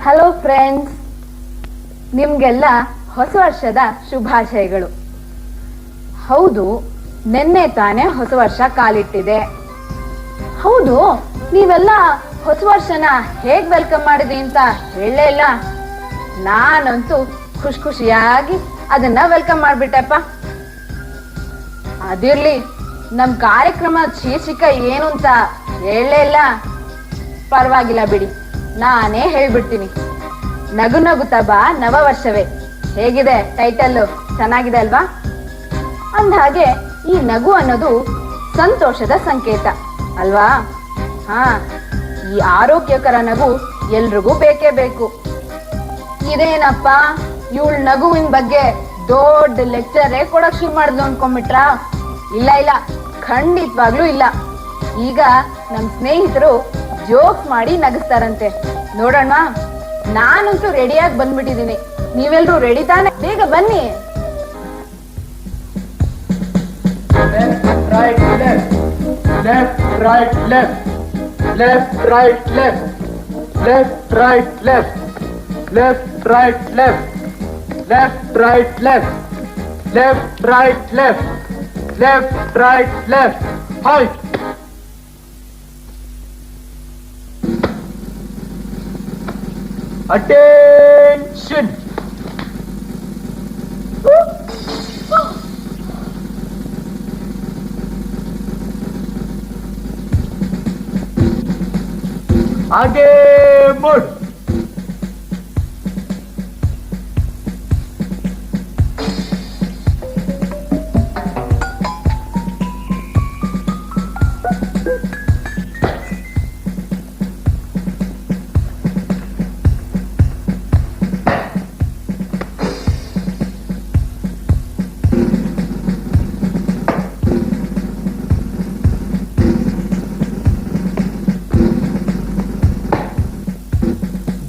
Hello friends, ನಿಮ್ಗೆಲ್ಲ ಹೊಸ ವರ್ಷದ ಶುಭಾಶಯಗಳು. ಹೌದು, ನಿನ್ನೆ ತಾನೇ ಹೊಸ ವರ್ಷ ಕಾಲಿಟ್ಟಿದೆ. ಹೌದು, ನೀವೆಲ್ಲ ಹೊಸ ವರ್ಷನ ಹೇಗ್ ವೆಲ್ಕಮ್ ಮಾಡಿದ್ರಿ ಅಂತ ಹೇಳಲೇ ಇಲ್ಲ. ನಾನಂತೂ ಖುಷಿಯಾಗಿ ಅದನ್ನ ವೆಲ್ಕಮ್ ಮಾಡ್ಬಿಟ್ಟೆಪ್ಪ. ಅದಿರ್ಲಿ, ನಮ್ ಕಾರ್ಯಕ್ರಮ ಶೀರ್ಷಿಕೆ ಏನು ಅಂತ ಹೇಳಲೇ ಇಲ್ಲ. ಪರವಾಗಿಲ್ಲ ಬಿಡಿ, ನಾನೇ ಹೇಳ್ಬಿಡ್ತೀನಿ. ನಗು ನಗುತ್ತಾ ಬಾ ನವ ವರ್ಷವೇ. ಹೇಗಿದೆ ಟೈಟಲ್? ಚೆನ್ನಾಗಿದೆ ಅಲ್ವಾ? ಅಂದಹಾಗೆ ಈ ನಗು ಅನ್ನೋದು ಸಂತೋಷದ ಸಂಕೇತ ಅಲ್ವಾ? ಹಾ, ಈ ಆರೋಗ್ಯಕರ ನಗು ಎಲ್ರಿಗೂ ಬೇಕೇ ಬೇಕು. ಇದೇನಪ್ಪ ಇವಳ ನಗುವಿನ ಬಗ್ಗೆ ದೊಡ್ಡ ಲೆಕ್ಚರೇ ಕೊಡಕ್ ಶುರು ಮಾಡಿದ್ಲು ಅನ್ಕೊಂಡ್ಬಿಟ್ರಾ? ಇಲ್ಲ, ಖಂಡಿತವಾಗ್ಲೂ ಇಲ್ಲ. ಈಗ ನಮ್ ಸ್ನೇಹಿತರು ಜೋಕ್ ಮಾಡಿ ನಗಿಸ್ತಾರಂತೆ. ನೋಡೋಣ. ನಾನಂತೂ ರೆಡಿಯಾಗಿ ಬಂದ್ಬಿಟ್ಟಿದೀನಿ. ನೀವೆಲ್ರೂ ರೆಡಿ ತಾನೆ? ಬೇಗ ಬನ್ನಿ. Attention! आगे मुड़.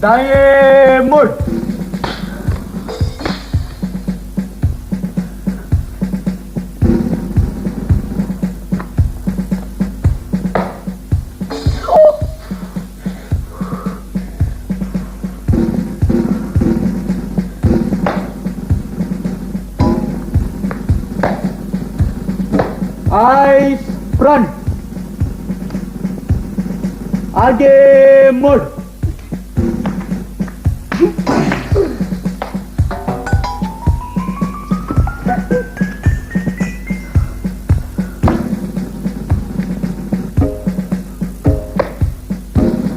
दाएं मुड़. Eyes front. आगे मुड़.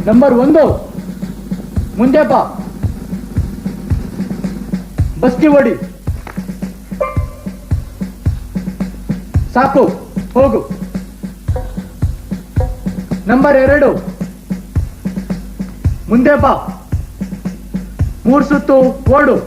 ನಂಬರ್ 1 ಮುಂದೆ ಬಾ. ಬಸ್ತಿ ಹೊಡಿ. ಸಾಕು, ಹೋಗು. ನಂಬರ್ 2 ಮುಂದೆ ಬಾ. 3 ಸುತ್ತು ಓಡು.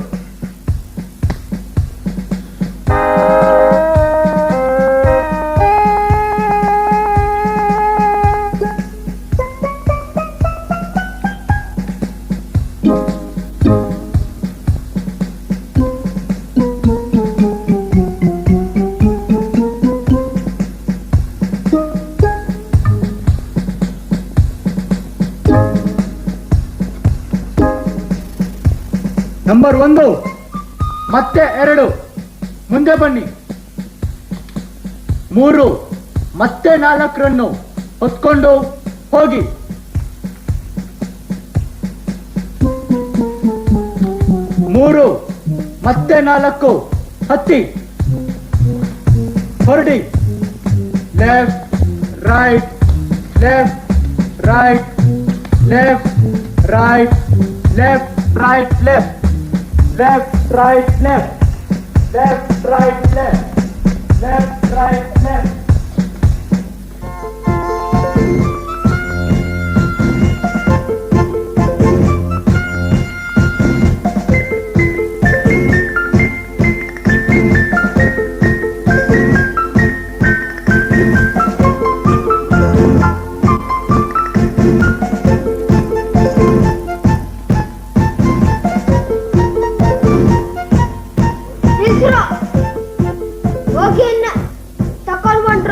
ನಂಬರ್ 1 ಮತ್ತೆ 2 ಮುಂದೆ ಬನ್ನಿ. 3 ಮತ್ತೆ 4 ರನ್ನು ಹೊತ್ಕೊಂಡು ಹೋಗಿ. 3 ಮತ್ತೆ 4 ಹತ್ತಿ ಹೊರಡಿ. Left right left right left right left right left left right left left right left left right left. ಹೋಗಿ ತಕೊಂಡ್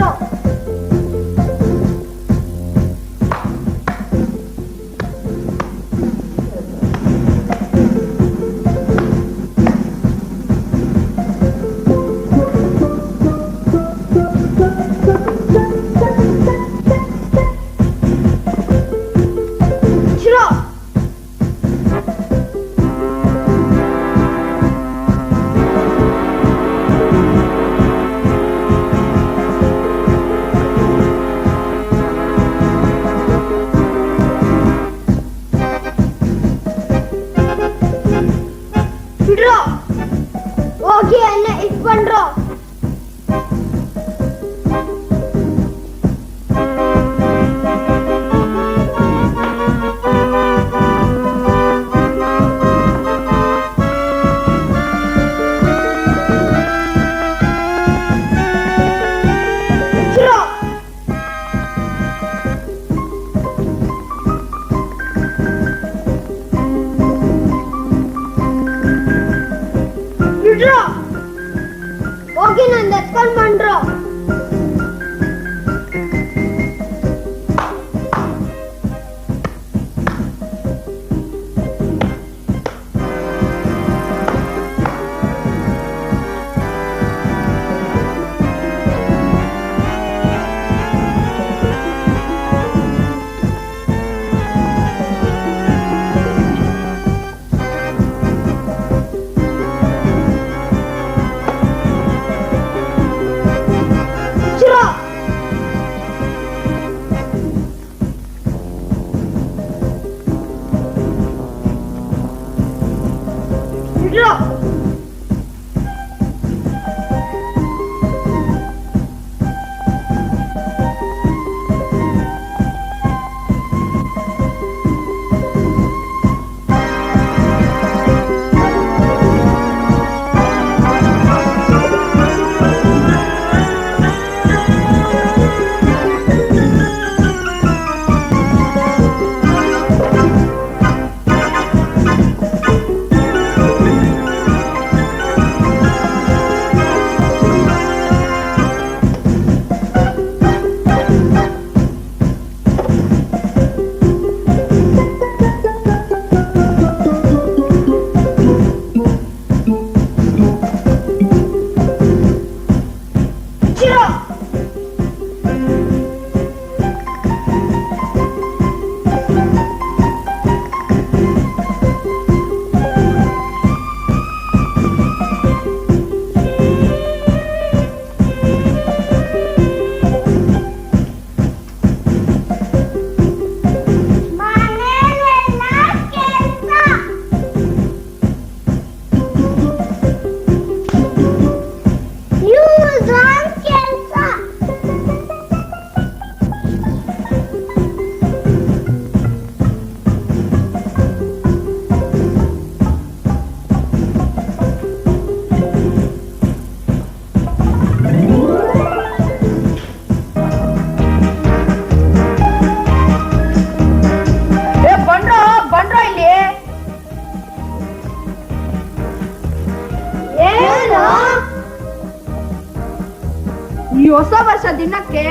ಈ ಹೊಸ ವರ್ಷ ದಿನಕ್ಕೆ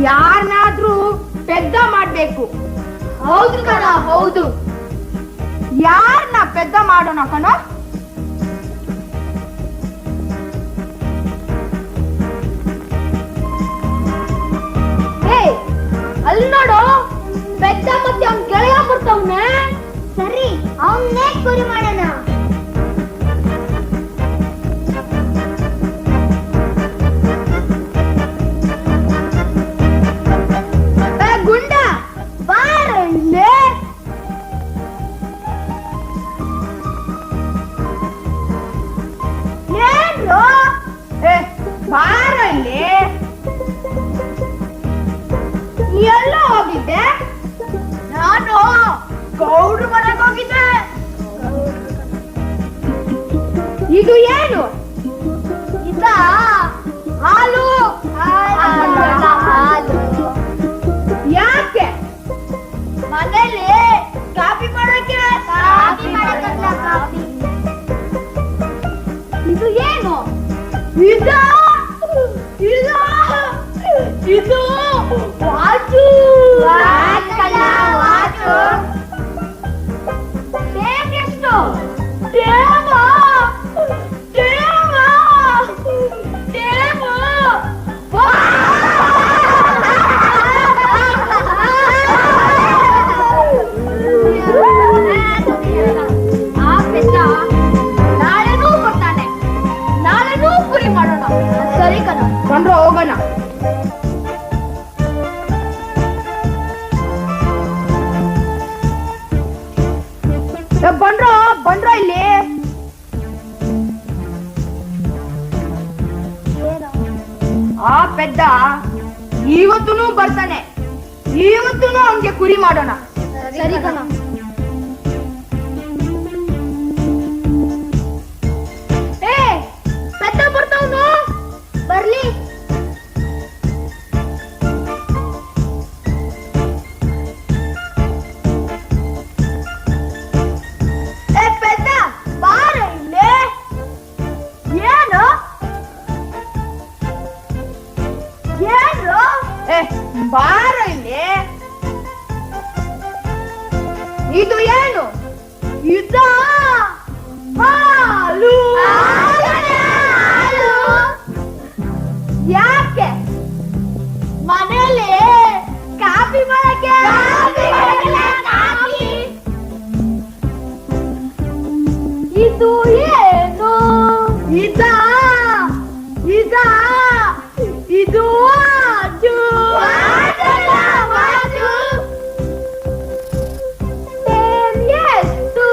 ಯಾರನ್ನಾದ್ರೂ ಪೆದ್ದ ಮಾಡ್ಬೇಕು. ಹೌದು ಕಣ, ಹೌದು. ಯಾರನ್ನ ಪೆದ್ದ ಮಾಡೋಣ ಕಣ? ಅಲ್ಲಿ ನೋಡು, ಪೆದ್ದ ಮತ್ತೆ ಅವ್ನ್ ಗೆಳೆಯ ಬರ್ತಾವ್ನೆ. ಸರಿ, ಅವನ್ನೇ ಕುರಿ ಮಾಡೋಣ. ಗುಂಡ ಬಾರಲ್ಲೇ. ಏನು ಬಾರಲ್ಲಿ ಎಲ್ಲ ಹೋಗಿದ್ದೆ? ನಾನು ಗೌಡ್ರ ಮನೆಗೆ ಹೋಗಿದ್ದೆ. ಇದು ಏನು? ಇದ ಹಾಲು. ಯಾಕೆ? ಮನೇಲಿ ಕಾಫಿ ಮಾಡೋಕೆ. ಇದು ಏನು? ಇದು ವಾಚು. ಎಷ್ಟು? ನಾಳೆನೂ ಬರ್ತಾನೆ, ನಾಳೆನೂ ಕುರಿ ಮಾಡೋಣ. ಸರಿ ಕಣ, ಬಂದ್ರೆ ಹೋಗೋಣ. ಬಂಡ್ರೋ ಇಲ್ಲಿ. ಆ ಪೆದ್ದ ಇವತ್ತೂ ಬರ್ತಾನೆ, ಇವತ್ತೂ ಅವನ್ಗೆ ಕುರಿ ಮಾಡೋಣ. ಸರಿ ಕಣ. ಪೆದ್ದ ಬರ್ತಾವನು, ಬರ್ಲಿ. ಪೆದ್ದ ಬಾರ ಇಲ್ಲಿ. ಏನು ಬಾರ ಇಲ್ಲಿ. ಇದು ಏನು? ಇದ ಹಾಲು. ಯಾಕೆ? ಮನೇಲಿ ಕಾಫಿ ಮಾಡಕ್ಕೆ. ಇದು ಏನು? ಇದು ಎಷ್ಟು?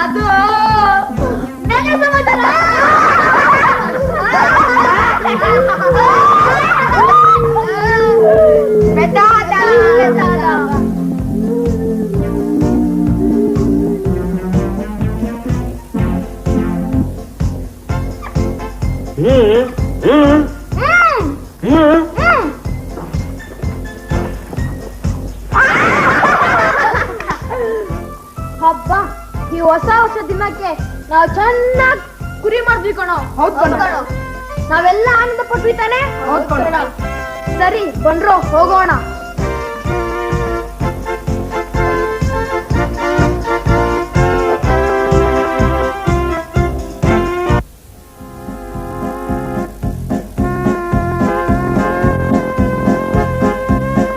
ಅದು ನನ್ನ ಸಮಾಧಾನ. ಹಬ್ಬ, ಈ ಹೊಸ ದಿನಕ್ಕೆ ನಾವು ಚೆನ್ನಾಗಿ ಕುರಿ ಮಾಡಿದ್ವಿ ಕಣೋ. ನಾವೆಲ್ಲ ಆನಂದ ಪಟ್ವಿ ತಾನೆ. ಸರಿ ಬಂದ್ರು, ಹೋಗೋಣ.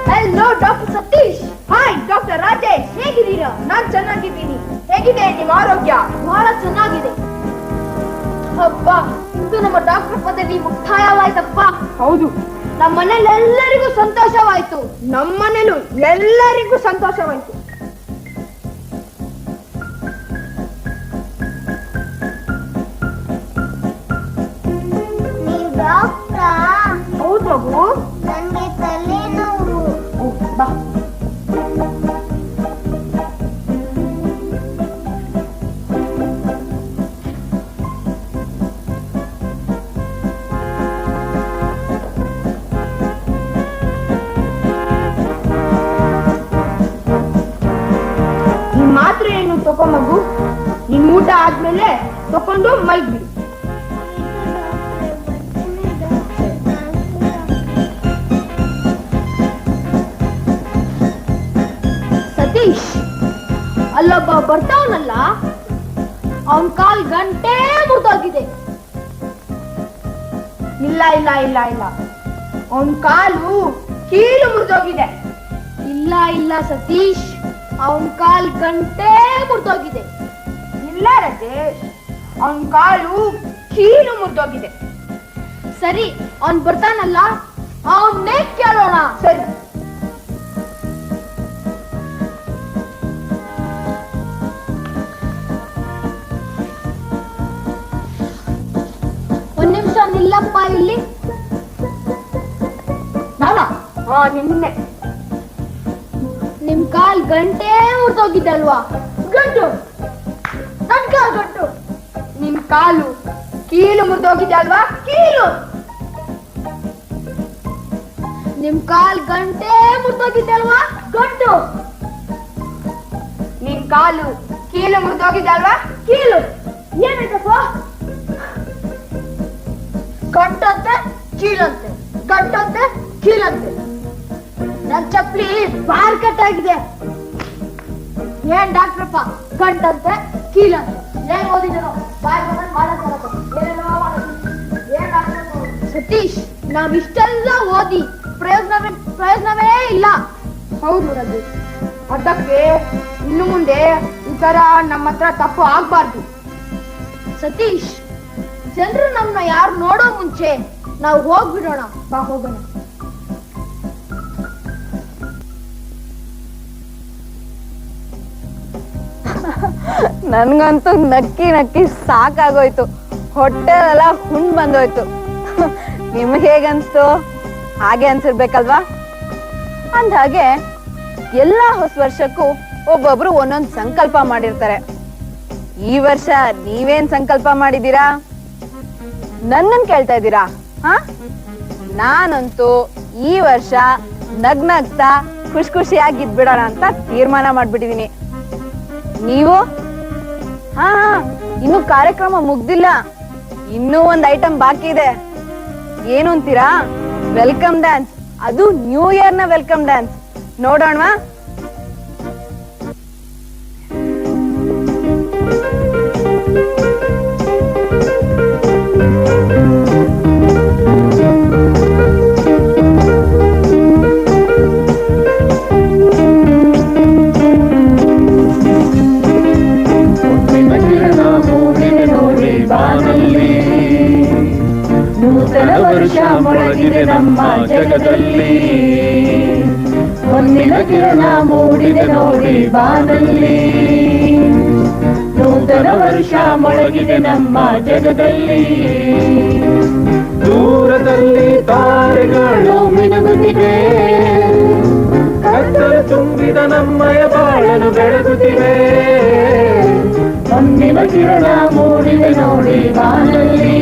Hello doctor Satish. Hi doctor Rajesh, ಹೇಗಿದ್ದೀರಾ? ನಾನ್ ಚೆನ್ನಾಗಿದ್ದೀನಿ. ಹೇಗಿದೆ ನಿಮ್ಮ ಆರೋಗ್ಯ? ಬಹಳ ಚೆನ್ನಾಗಿದೆ. ಹಬ್ಬ, ಇಂದು ನಮ್ಮ ಡಾಕ್ಟರ್ ಪದವಿ ಮುಕ್ತಾಯವಾಯ್ತಪ್ಪ. ಹೌದು, ನಮ್ಮ ಮನೇಲಿ ಎಲ್ಲರಿಗೂ ಸಂತೋಷವಾಯ್ತು. ನಮ್ಮ ಮನೇಲೂ ಎಲ್ಲರಿಗೂ ಸಂತೋಷವಾಯ್ತು. ನೀವ್ ಡಾಕ್ಟ್ರಾ? ಹೌದು ಮಗು. ನಂಗೆ ತಲೆನೋವು. ಬಾ. ಈ ಮಾತ್ರೆಯನ್ನು ತಗೋ ಮಗು. ನಿನ್ ಊಟ ಆದ್ಮೇಲೆ ತಕೊಂಡು ಮಲ್ಗ್ಬಿಡಿ. ಸತೀಶ್, ಅಲ್ಲೊಬ್ಬ ಬರ್ತಾವನಲ್ಲ, ಅವನ್ ಕಾಲ್ ಗಂಟೆ ಮುರಿದೋಗಿದೆ. ಇಲ್ಲ ಇಲ್ಲ ಇಲ್ಲ ಇಲ್ಲ, ಅವನ್ ಕಾಲು ಕೀಲು ಮುರಿದೋಗಿದೆ. ಇಲ್ಲ ಇಲ್ಲ ಸತೀಶ್, ಅವನ್ ಕಾಲ್ ಗಂಟೆ ಮುರಿದೋಗಿದೆ. ಇಲ್ಲ ರಾಜೇಶ್, ಅವನ್ ಕಾಲು ಕೀಲು ಮುರಿದೋಗಿದೆ. ಸರಿ, ಅವನ್ ಬರ್ತಾನಲ್ಲ, ಅವನ್ನೇ ಕೇಳೋಣ. ಸರಿ. ಒಂದ್ ನಿಮಿಷ ನಿಲ್ಲಪ್ಪ ಇಲ್ಲಿ. ನಾನಾ? ಹಾ, ನಿನ್ನೆ. ನಿಮ್ ಕಾಲ್ ಗಂಟೆ ಮುರಿದೋಗಿದ್ದಲ್ವಾ? ಗಂಟು? ನನ್ ಕಾಲ್ ಗಂಟು. ನಿಮ್ ಕಾಲು ಕೀಲು ಮುರಿದೋಗಿದೆ ಅಲ್ವಾ? ಕೀಲು. ನಿಮ್ ಕಾಲ್ ಗಂಟೆ ಮುರಿದೋಗಿದೆ ಅಲ್ವಾ? ಗಂಟು. ನಿಮ್ ಕಾಲು ಕೀಲು ಮುರಿದೋಗಿದೆ ಅಲ್ವಾ? ಕೀಲು. ಏನಾಯ್ತಪ್ಪ? ಗಂಟಂತೆ ಕೀಲಂತೆ, ಗಂಟಂತೆ ಕೀಲಂತೆ. ನನ್ ಚಪ್ಪಲಿ ಬಾರ್ ಕಟ್ಟಾಗಿದೆ. ಏನ್ ಡಾಕ್ಟ್ರಪ್ಪ, ಗಂಟಂತೆ ಕೀಲಂತೆ. ಏನ್ ಓದಿದನು? ಸತೀಶ್, ನಾವ್ ಇಷ್ಟೆಲ್ಲ ಓದಿ ಪ್ರಯೋಜನವೇ ಇಲ್ಲ. ಹೌದು ರಜೆ, ಅದಕ್ಕೆ ಇನ್ನು ಮುಂದೆ ಈ ತರ ನಮ್ಮ ಹತ್ರ ತಪ್ಪು ಆಗ್ಬಾರ್ದು. ಸತೀಶ್, ಜನರು ನಮ್ಮನ್ನ ಯಾರು ನೋಡೋ ಮುಂಚೆ ನಾವು ಹೋಗ್ಬಿಡೋಣ. ಬಾ ಹೋಗೋಣ. ನನ್ಗಂತೂ ನಕ್ಕಿ ನಕ್ಕಿ ಸಾಕಾಗೋಯ್ತು. ಹೊಟ್ಟೆಲೆಲ್ಲ ಹುಣ್ಣು ಬಂದೋಯ್ತು. ನಿಮ್ಗೆ ಹೇಗನ್ಸ್ತು? ಹಾಗೆ ಅನ್ಸಿರ್ಬೇಕಲ್ವಾ? ಅಂದ್ಹಾಗೆ ಎಲ್ಲ ಹೊಸ ವರ್ಷಕ್ಕೂ ಒಬ್ಬೊಬ್ರು ಒಂದೊಂದು ಸಂಕಲ್ಪ ಮಾಡಿರ್ತಾರೆ. ಈ ವರ್ಷ ನೀವೇನ್ ಸಂಕಲ್ಪ ಮಾಡಿದೀರಾ? ನನ್ನನ್ ಕೇಳ್ತಾ ಇದ್ದೀರಾ? ನಾನಂತೂ ಈ ವರ್ಷ ನಗ್ನಗ್ತಾ ಖುಷಿ ಖುಷಿಯಾಗಿದ್ಬಿಡೋಣ ಅಂತ ತೀರ್ಮಾನ ಮಾಡ್ಬಿಟ್ಟಿದೀನಿ. ನೀವು? ಹಾ, ಇನ್ನು ಕಾರ್ಯಕ್ರಮ ಮುಗ್ದಿಲ್ಲ. ಇನ್ನೂ ಒಂದ್ ಐಟಮ್ ಬಾಕಿ ಇದೆ. ಏನು ಅಂತೀರಾ? Welcome dance. ಅದು ನ್ಯೂ ಇಯರ್ ನ ವೆಲ್ಕಮ್ ಡ್ಯಾನ್ಸ್. ನೋಡೋಣವಾ? ನೂತನ ವರ್ಷ ಮೊಳಗಿದೆ ನಮ್ಮ ಜಗದಲ್ಲಿ, ಹೊನ್ನಿನ ಕಿರಣ ಮೂಡಿದೆ ನೋಡಿ ಬಾನಲ್ಲಿ. ನೂತನ ವರ್ಷ ಮೊಳಗಿದೆ ನಮ್ಮ ಜಗದಲ್ಲಿ. ದೂರದಲ್ಲಿ ತಾರೆಗಳು ಮಿನುಗುತ್ತಿವೆ, ಕತ್ತಲು ತುಂಬಿದ ನಮ್ಮಯ ಬಾಳನು ಬೆಳಗುತ್ತಿವೆ. ಹೊನ್ನಿನ ಕಿರಣ ಮೂಡಿದೆ ನೋಡಿ ಬಾನಲ್ಲಿ.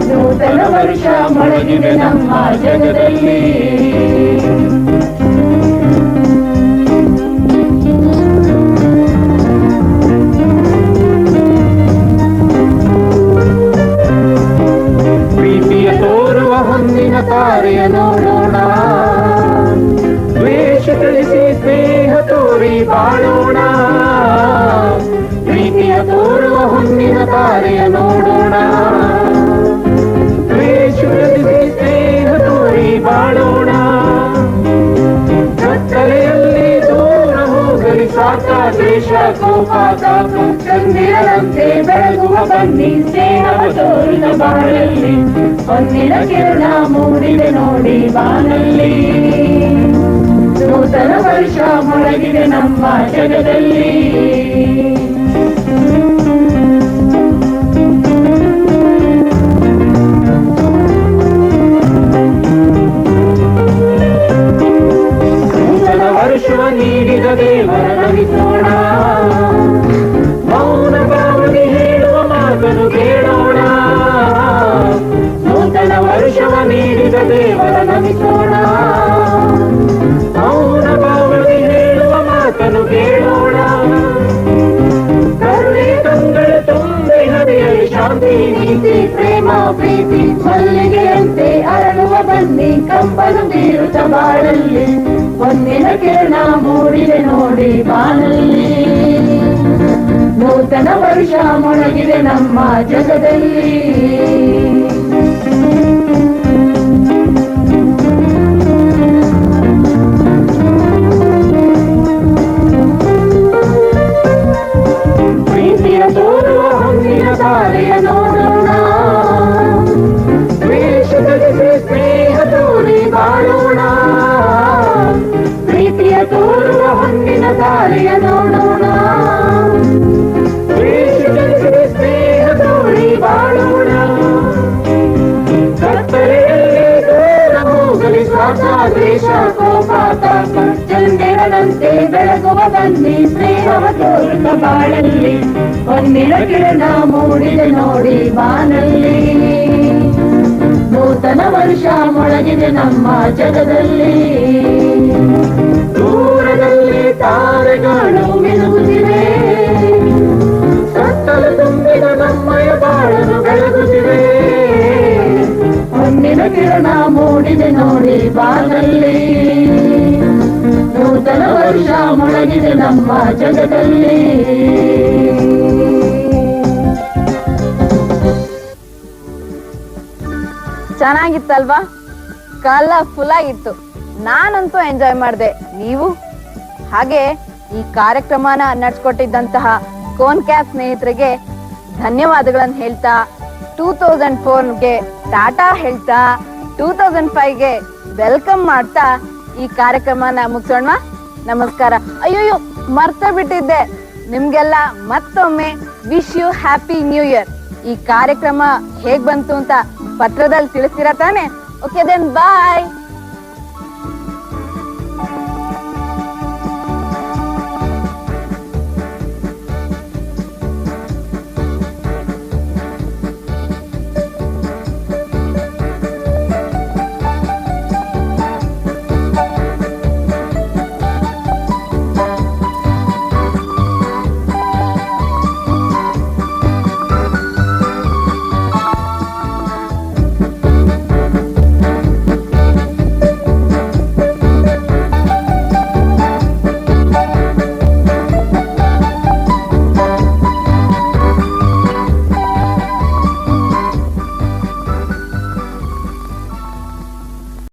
ನೂತನ ವರ್ಷ ಮೊಳಗಿದೆ ನಮ್ಮ ಜಗದಲ್ಲಿ. ಪ್ರೀತಿಯ ತೋರುವ ಹೊನ್ನಿನ ತಾರೆಯ ನೋಡೋಣ, ದ್ವೇಷ ತಿಳಿಸಿ ಸ್ನೇಹ ತೋರಿ ಬಾಳೋಣ. ಪ್ರೀತಿಯ ತೋರುವ ಹೊನ್ನಿನ ತಾರೆಯ ನೋಡೋಣ, ದ್ವೇಷ ತಿಳಿಸಿ ಸ್ನೇಹ ತೋರಿ ಬಾಳೋಣ. ಕತ್ತಲೆಯಲ್ಲಿ ದೂರ ಹೋಗಲಿ ಸಾಕ ದ್ವೇಷ ಕೋಪ ತಾಪ. ಚಂದಿರನಂತೆ ಬೆಳಗುವ ಬನ್ನಿ ಸ್ನೇಹವ ತೋರಿದ ಬಾಳಲ್ಲಿ. ಹೊನ್ನಿನ ಕಿರಣ ಮೂಡಿದೆ ನೋಡಿ ಬಾನಲ್ಲಿ. ನೂತನ ವರ್ಷ ಮೊಳಗಿದೆ ನಮ್ಮ ಜಗದಲ್ಲಿ. ನೂತನ ವರ್ಷವ ನೀಡಿದ ದೇವರ ನಮಿಸೋಣ, ಮೌನ ಭಾವನೆ ಹೇಳುವ ಮಾತನ್ನು ಕೇಳೋಣ. ನೂತನ ವರ್ಷವ ನೀಡಿದ ದೇವರ ನಮಿಸೋಣ, ಮೌನ ಭಾವನೆ ಹೇಳುವ ಮಾತನ್ನು ಕೇಳೋಣ. ಕರುಣೆ ಕಂಗಳ ತುಂಬೆ ಹರಿಯಲಿ ಶಾಂತಿ ನೀತಿ ಪ್ರೇಮ ಪ್ರೀತಿ ಮಲ್ಲಿಗೆಯಂತೆ ಅರಳುವ ಬನ್ನಿ ಕಂಪನು ಬೀರುತ್ತ ಬಾಳಲ್ಲಿ. ಹೊನ್ನಿನ ಕಿರಣ ಮೂಡಿದೆ ನೋಡಿ ಬಾನಲ್ಲಿ. ನೂತನ ವರ್ಷ ಮೊಳಗಿದೆ ನಮ್ಮ ಜಗದಲ್ಲಿ. ಪ್ರೀತಿಯ ತೋರುವ ಹೊನ್ನಿನ ತಾರೆಯ ನೋಡೋಣ, ದ್ವೇಷ ತಿಳಿಸಿ ಸ್ನೇಹ ತೋರಿ ಬಾಳೋಣ. ಪ್ರೀತಿಯ ತೋರುವ ಹೊನ್ನಿನ ತಾರೆಯ ನೋಡೋಣ, ದ್ವೇಷ ತಿಳಿಸಿ ಸ್ನೇಹ ತೋರಿ ಬಾಳೋಣ. ಕತ್ತಲೆಯಲ್ಲಿ ದೂರ ಹೋಗಲಿ ಸ್ವಾರ್ಥ ದ್ವೇಷ ಕೋಪ ತಾಪ. ಚಂದಿರನಂತೆ ಬೆಳಗುವ ಬನ್ನಿ ಸ್ನೇಹವ ತೋರಿದ ಬಾಳಲ್ಲಿ. ಹೊನ್ನಿನ ಕಿರಣ ಮೂಡಿದೆ ನೋಡಿ ಬಾನಲ್ಲಿ. ನೂತನ ವರ್ಷ ಮೊಳಗಿದೆ ನಮ್ಮ ಜಗದಲ್ಲಿ. ದೂರದಲ್ಲಿ ತಾರೆಗಳು ಮಿನುಗುತ್ತಿವೆ, ಕತ್ತಲು ತುಂಬಿದ ನಮ್ಮಯ ಬಾಳನು ಬೆಳಗುತ್ತಿವೆ. ಹೊನ್ನಿನ ಕಿರಣ ಮೂಡಿದೆ ನೋಡಿ ಬಾನಲ್ಲಿ. ನೂತನ ವರ್ಷ ಮೊಳಗಿದೆ ನಮ್ಮ ಜಗದಲ್ಲಿ. ಚೆನ್ನಾಗಿತ್ತಲ್ವಾ? ಕಲರ್ಫುಲ್ ಆಗಿತ್ತು. ನಾನಂತೂ ಎಂಜಾಯ್ ಮಾಡಿದೆ. ನೀವು? ಹಾಗೆ ಈ ಕಾರ್ಯಕ್ರಮನ ನಡ್ಸ್ಕೊಟ್ಟಿದ್ದಂತಹ ಕೋನ್ ಕ್ಯಾಪ್ ಸ್ನೇಹಿತರಿಗೆ ಧನ್ಯವಾದಗಳನ್ನು ಹೇಳ್ತಾ 2004ಗೆ ಟಾಟಾ ಹೇಳ್ತಾ 2005ಗೆ ವೆಲ್ಕಮ್ ಮಾಡ್ತಾ ಈ ಕಾರ್ಯಕ್ರಮನ ಮುಗಿಸೋಣ. ನಮಸ್ಕಾರ. ಅಯ್ಯೋಯ್ಯೋ, ಮರ್ತ ಬಿಟ್ಟಿದ್ದೆ, ನಿಮ್ಗೆಲ್ಲ ಮತ್ತೊಮ್ಮೆ wish you happy new year. ಈ ಕಾರ್ಯಕ್ರಮ ಹೇಗ್ ಬಂತು ಅಂತ ಪತ್ರದಲ್ಲಿ ತಿಳಿಸ್ತೀರಾ ತಾನೆ? ಓಕೆ ದೆನ್ ಬಾಯ್.